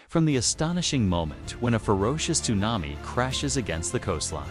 From the astonishing moment when a ferocious tsunami crashes against the coastline,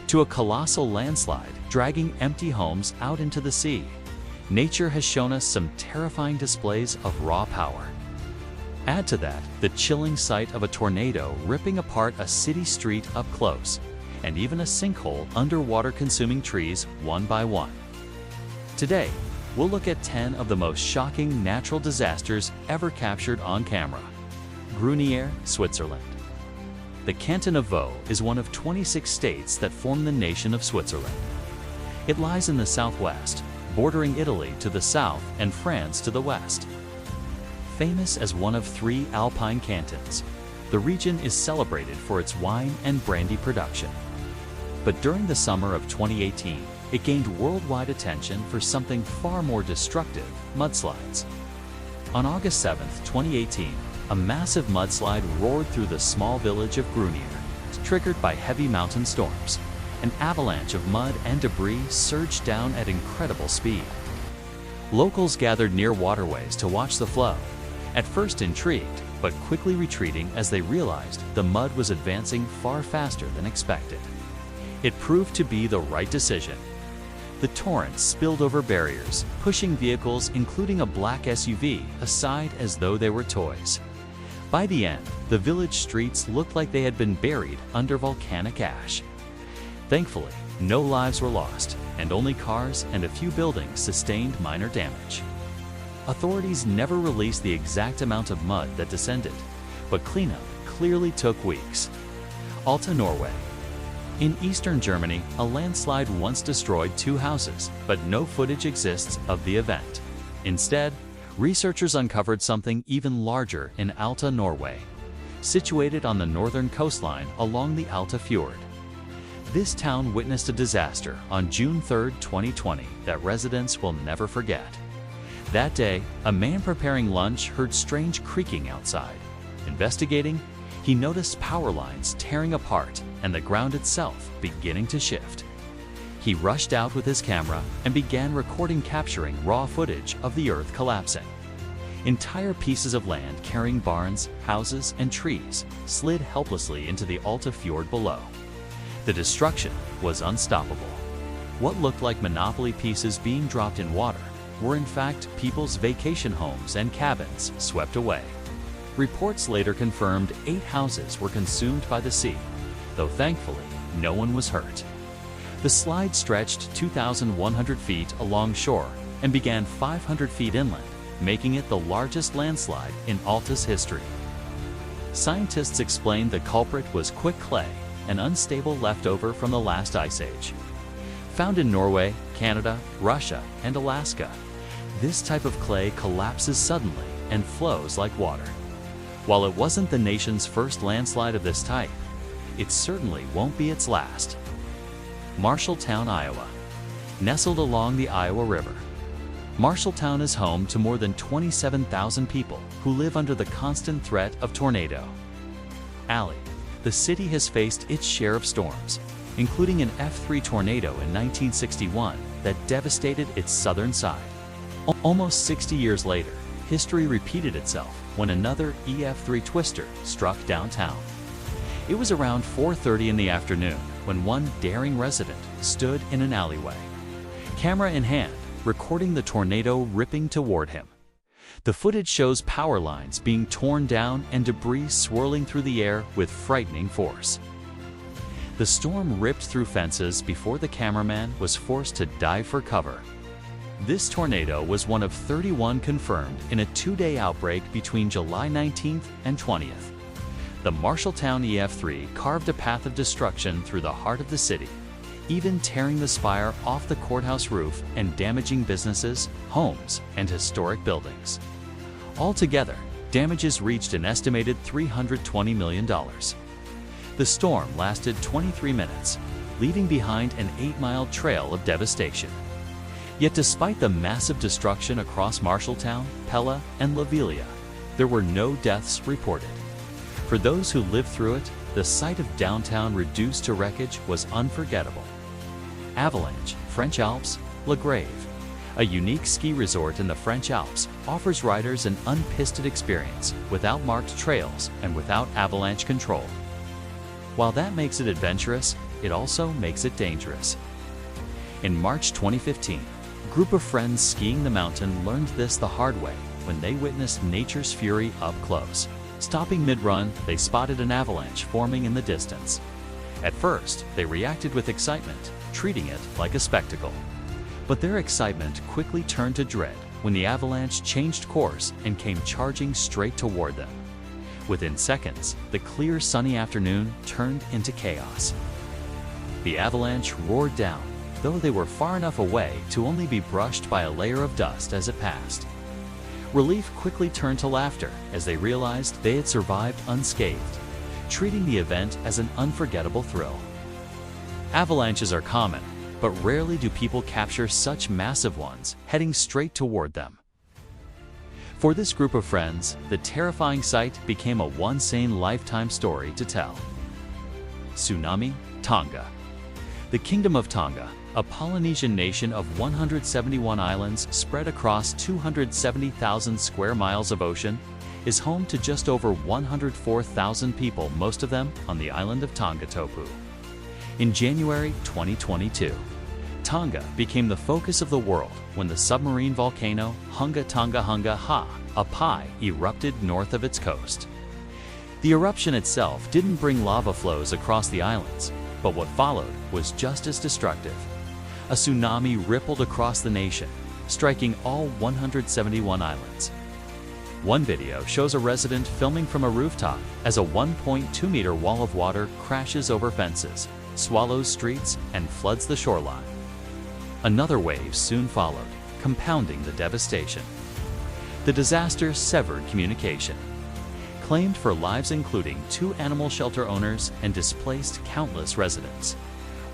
to a colossal landslide dragging empty homes out into the sea, nature has shown us some terrifying displays of raw power. Add to that the chilling sight of a tornado ripping apart a city street up close, and even a sinkhole underwater consuming trees one by one. Today, we'll look at 10 of the most shocking natural disasters ever captured on camera. Grunier, Switzerland. The canton of Vaud is one of 26 states that form the nation of Switzerland. It lies in the southwest, bordering Italy to the south and France to the west. Famous as one of 3 alpine cantons, the region is celebrated for its wine and brandy production. But during the summer of 2018, it gained worldwide attention for something far more destructive: mudslides. On August 7, 2018, a massive mudslide roared through the small village of Grunier, triggered by heavy mountain storms. An avalanche of mud and debris surged down at incredible speed. Locals gathered near waterways to watch the flow, at first intrigued, but quickly retreating as they realized the mud was advancing far faster than expected. It proved to be the right decision. The torrent spilled over barriers, pushing vehicles, including a black SUV, aside as though they were toys. By the end, the village streets looked like they had been buried under volcanic ash. Thankfully, no lives were lost, and only cars and a few buildings sustained minor damage. Authorities never released the exact amount of mud that descended, but cleanup clearly took weeks. Alta, Norway. In eastern Germany, a landslide once destroyed 2 houses, but no footage exists of the event. Instead, researchers uncovered something even larger in Alta, Norway, situated on the northern coastline along the Alta Fjord. This town witnessed a disaster on June 3, 2020 that residents will never forget. That day, a man preparing lunch heard strange creaking outside. Investigating, he noticed power lines tearing apart and the ground itself beginning to shift. He rushed out with his camera and began recording, capturing raw footage of the earth collapsing. Entire pieces of land carrying barns, houses, and trees slid helplessly into the Alta Fjord below. The destruction was unstoppable. What looked like Monopoly pieces being dropped in water were in fact people's vacation homes and cabins swept away. Reports later confirmed 8 houses were consumed by the sea, though thankfully no one was hurt. The slide stretched 2,100 feet along shore and began 500 feet inland, making it the largest landslide in Alta's history. Scientists explained the culprit was quick clay, an unstable leftover from the last ice age. Found in Norway, Canada, Russia, and Alaska, this type of clay collapses suddenly and flows like water. While it wasn't the nation's first landslide of this type, it certainly won't be its last. Marshalltown, Iowa. Nestled along the Iowa River, Marshalltown is home to more than 27,000 people who live under the constant threat of tornado alley. The city has faced its share of storms, including an F3 tornado in 1961 that devastated its southern side. Almost 60 years later, history repeated itself when another EF3 twister struck downtown. It was around 4:30 in the afternoon when one daring resident stood in an alleyway, camera in hand, recording the tornado ripping toward him. The footage shows power lines being torn down and debris swirling through the air with frightening force. The storm ripped through fences before the cameraman was forced to dive for cover. This tornado was one of 31 confirmed in a 2-day outbreak between July 19th and 20th. The Marshalltown EF3 carved a path of destruction through the heart of the city, even tearing the spire off the courthouse roof and damaging businesses, homes, and historic buildings. Altogether, damages reached an estimated $320 million. The storm lasted 23 minutes, leaving behind an 8-mile trail of devastation. Yet despite the massive destruction across Marshalltown, Pella, and Lovelia, there were no deaths reported. For those who lived through it, the sight of downtown reduced to wreckage was unforgettable. Avalanche, French Alps, La Grave. A unique ski resort in the French Alps offers riders an unpisted experience without marked trails and without avalanche control. While that makes it adventurous, it also makes it dangerous. In March 2015, a group of friends skiing the mountain learned this the hard way when they witnessed nature's fury up close. Stopping mid-run, they spotted an avalanche forming in the distance. At first, they reacted with excitement, treating it like a spectacle. But their excitement quickly turned to dread when the avalanche changed course and came charging straight toward them. Within seconds, the clear sunny afternoon turned into chaos. The avalanche roared down, though they were far enough away to only be brushed by a layer of dust as it passed. Relief quickly turned to laughter as they realized they had survived unscathed, treating the event as an unforgettable thrill. Avalanches are common, but rarely do people capture such massive ones heading straight toward them. For this group of friends, the terrifying sight became a once-in-a-lifetime story to tell. Tsunami, Tonga. The Kingdom of Tonga, a Polynesian nation of 171 islands spread across 270,000 square miles of ocean, is home to just over 104,000 people, most of them on the island of Tongatapu. In January 2022, Tonga became the focus of the world when the submarine volcano Hunga Tonga Hunga Ha Apai erupted north of its coast. The eruption itself didn't bring lava flows across the islands, but what followed was just as destructive. A tsunami rippled across the nation, striking all 171 islands. One video shows a resident filming from a rooftop as a 1.2-meter wall of water crashes over fences, swallows streets, and floods the shoreline. Another wave soon followed, compounding the devastation. The disaster severed communication, claimed for lives including 2 animal shelter owners and displaced countless residents.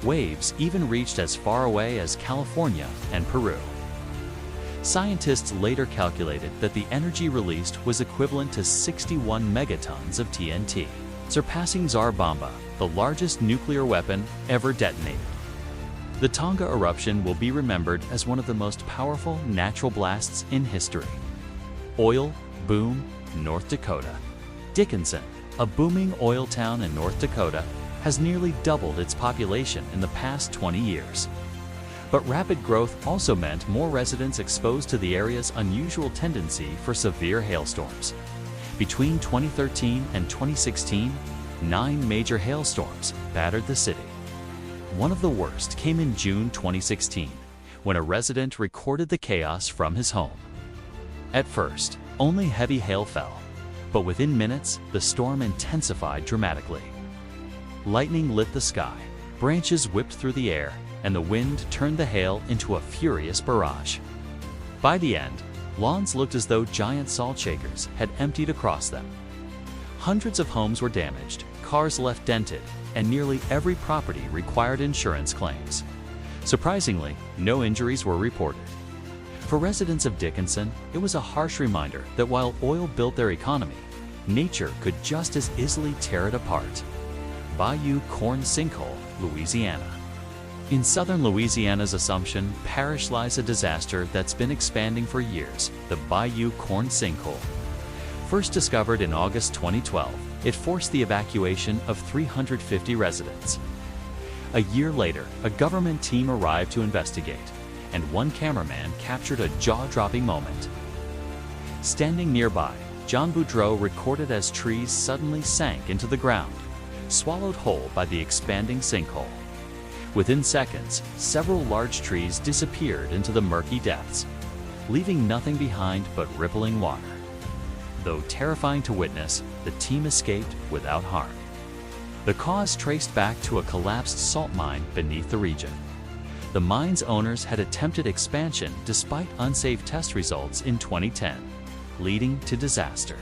Waves even reached as far away as California and Peru. Scientists later calculated that the energy released was equivalent to 61 megatons of TNT, surpassing Tsar Bomba, the largest nuclear weapon ever detonated. The Tonga eruption will be remembered as one of the most powerful natural blasts in history. Oil boom, North Dakota. Dickinson, a booming oil town in North Dakota, has nearly doubled its population in the past 20 years. But rapid growth also meant more residents exposed to the area's unusual tendency for severe hailstorms. Between 2013 and 2016, 9 major hailstorms battered the city. One of the worst came in June 2016, when a resident recorded the chaos from his home. At first, only heavy hail fell, but within minutes, the storm intensified dramatically. Lightning lit the sky, branches whipped through the air, and the wind turned the hail into a furious barrage. By the end, lawns looked as though giant salt shakers had emptied across them. Hundreds of homes were damaged, cars left dented, and nearly every property required insurance claims. Surprisingly, no injuries were reported. For residents of Dickinson, it was a harsh reminder that while oil built their economy, nature could just as easily tear it apart. Bayou Corn Sinkhole, Louisiana. In southern Louisiana's Assumption Parish lies a disaster that's been expanding for years, the Bayou Corn Sinkhole. First discovered in August 2012, it forced the evacuation of 350 residents. A year later, a government team arrived to investigate, and one cameraman captured a jaw-dropping moment. Standing nearby, John Boudreau recorded as trees suddenly sank into the ground, swallowed whole by the expanding sinkhole. Within seconds, several large trees disappeared into the murky depths, leaving nothing behind but rippling water. Though terrifying to witness, the team escaped without harm. The cause traced back to a collapsed salt mine beneath the region. The mine's owners had attempted expansion despite unsafe test results in 2010, leading to disaster.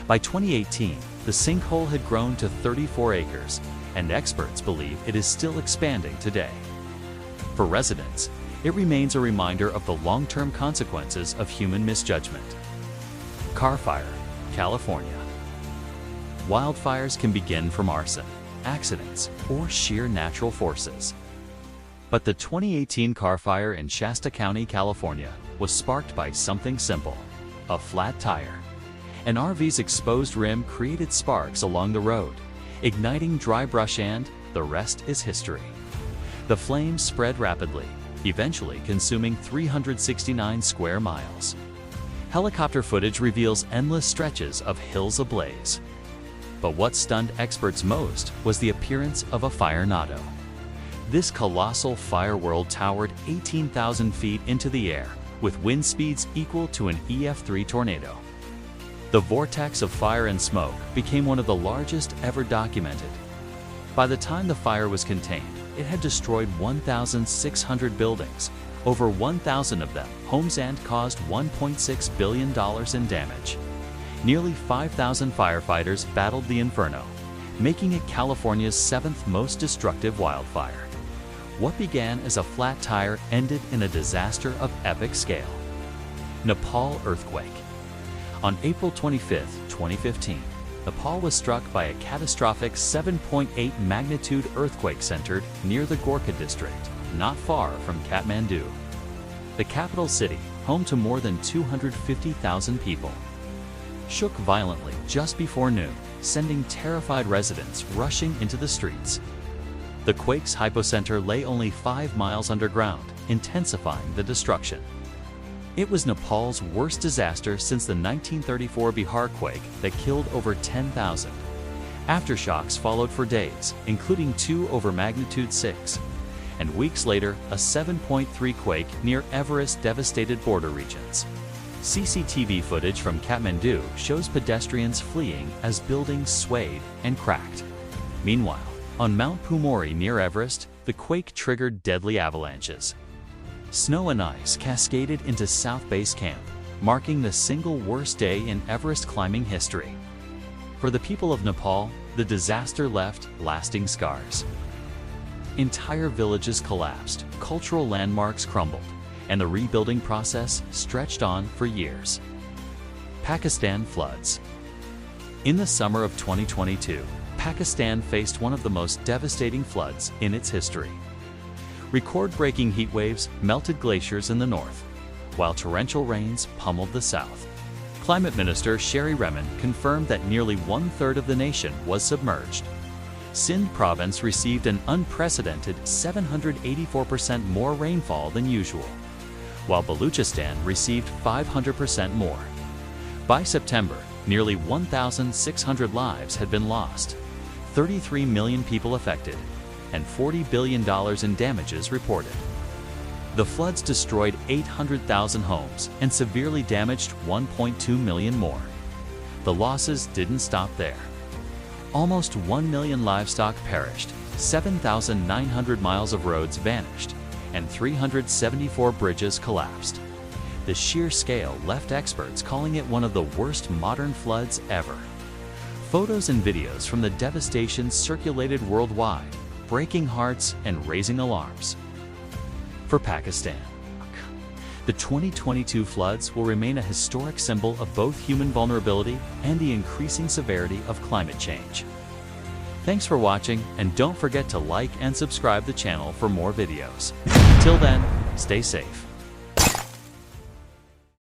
By 2018, the sinkhole had grown to 34 acres, and experts believe it is still expanding today. For residents, it remains a reminder of the long-term consequences of human misjudgment. Car fire, California. Wildfires can begin from arson, accidents, or sheer natural forces. But the 2018 car fire in Shasta County, California, was sparked by something simple: a flat tire. An RV's exposed rim created sparks along the road, igniting dry brush, and the rest is history. The flames spread rapidly, eventually consuming 369 square miles. Helicopter footage reveals endless stretches of hills ablaze. But what stunned experts most was the appearance of a firenado. This colossal fire whirl towered 18,000 feet into the air, with wind speeds equal to an EF3 tornado. The vortex of fire and smoke became one of the largest ever documented. By the time the fire was contained, it had destroyed 1,600 buildings, over 1,000 of them homes, and caused $1.6 billion in damage. Nearly 5,000 firefighters battled the inferno, making it California's 7th most destructive wildfire. What began as a flat tire ended in a disaster of epic scale. Nepal earthquake. On April 25, 2015, Nepal was struck by a catastrophic 7.8 magnitude earthquake centered near the Gorkha district, not far from Kathmandu. The capital city, home to more than 250,000 people, shook violently just before noon, sending terrified residents rushing into the streets. The quake's hypocenter lay only 5 miles underground, intensifying the destruction. It was Nepal's worst disaster since the 1934 Bihar quake that killed over 10,000. Aftershocks followed for days, including 2 over magnitude 6. And weeks later, a 7.3 quake near Everest devastated border regions. CCTV footage from Kathmandu shows pedestrians fleeing as buildings swayed and cracked. Meanwhile, on Mount Pumori near Everest, the quake triggered deadly avalanches. Snow and ice cascaded into South Base Camp, marking the single worst day in Everest climbing history. For the people of Nepal, the disaster left lasting scars. Entire villages collapsed, cultural landmarks crumbled, and the rebuilding process stretched on for years. Pakistan floods. In the summer of 2022, Pakistan faced one of the most devastating floods in its history. Record-breaking heat waves melted glaciers in the north, while torrential rains pummeled the south. Climate Minister Sherry Rehman confirmed that nearly 1/3 of the nation was submerged. Sindh province received an unprecedented 784% more rainfall than usual, while Baluchistan received 500% more. By September, nearly 1,600 lives had been lost, 33 million people affected, and $40 billion in damages reported. The floods destroyed 800,000 homes and severely damaged 1.2 million more. The losses didn't stop there. Almost 1 million livestock perished, 7,900 miles of roads vanished, and 374 bridges collapsed. The sheer scale left experts calling it one of the worst modern floods ever. Photos and videos from the devastation circulated worldwide, breaking hearts and raising alarms. For Pakistan, the 2022 floods will remain a historic symbol of both human vulnerability and the increasing severity of climate change. Thanks for watching, and don't forget to like and subscribe the channel for more videos. Till then, stay safe.